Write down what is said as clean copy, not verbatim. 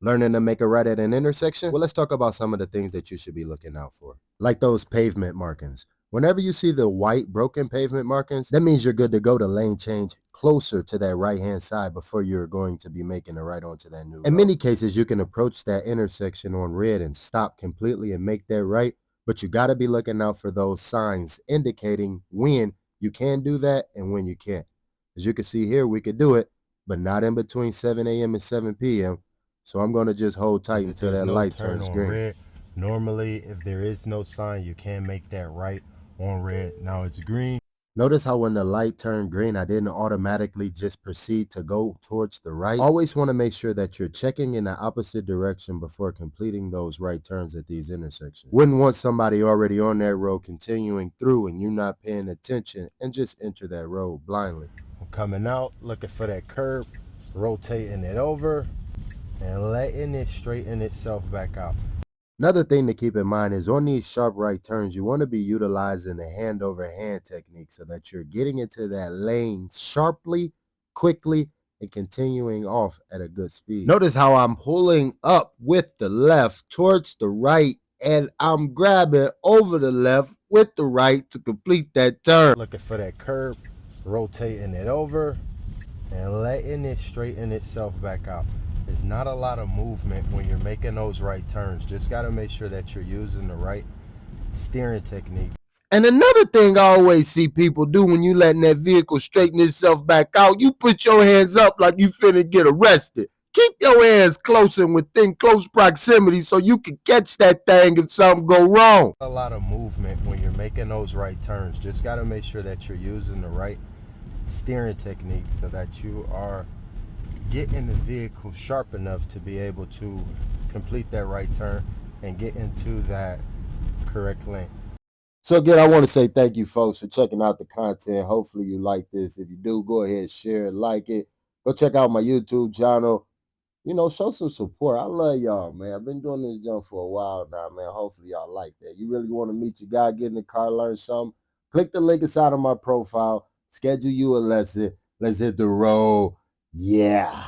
Learning to make a right at an intersection? Well, let's talk about some of the things that you should be looking out for, like those pavement markings. Whenever you see the white broken pavement markings, that means you're good to go to lane change closer to that right-hand side before you're going to be making a right onto that new road. In many cases, you can approach that intersection on red and stop completely and make that right, but you got to be looking out for those signs indicating when you can do that and when you can't. As you can see here, we could do it, but not in between 7 a.m. and 7 p.m. So I'm going to just hold tight until that light turns green. Red. Normally, if there is no sign, you can make that right on red. Now it's green. Notice how when the light turned green, I didn't automatically just proceed to go towards the right. Always want to make sure that you're checking in the opposite direction before completing those right turns at these intersections. Wouldn't want somebody already on that road continuing through and you not paying attention and just enter that road blindly. I'm coming out, looking for that curb, rotating it over, and letting it straighten itself back out. Another thing to keep in mind is on these sharp right turns, you want to be utilizing the hand over hand technique so that you're getting into that lane sharply, quickly, and continuing off at a good speed. Notice how I'm pulling up with the left towards the right, and I'm grabbing over the left with the right to complete that turn. Looking for that curb, rotating it over, and letting it straighten itself back out. There's not a lot of movement when you're making those right turns. Just got to make sure that you're using the right steering technique. And another thing I always see people do when you letting that vehicle straighten itself back out, you put your hands up like you finna get arrested. Keep your hands close and within close proximity so you can catch that thing if something go wrong. A lot of movement when you're making those right turns. Just got to make sure that you're using the right steering technique so that you are getting the vehicle sharp enough to be able to complete that right turn and get into that correct lane. So again, I want to say thank you folks for checking out the content. Hopefully you like this. If you do, go ahead, share it, like it. Go check out my YouTube channel. You know, show some support. I love y'all, man. I've been doing this jump for a while now, man. Hopefully y'all like that. You really want to meet your guy, get in the car, learn something, click the link inside of my profile, schedule you a lesson. Let's hit the road. Yeah.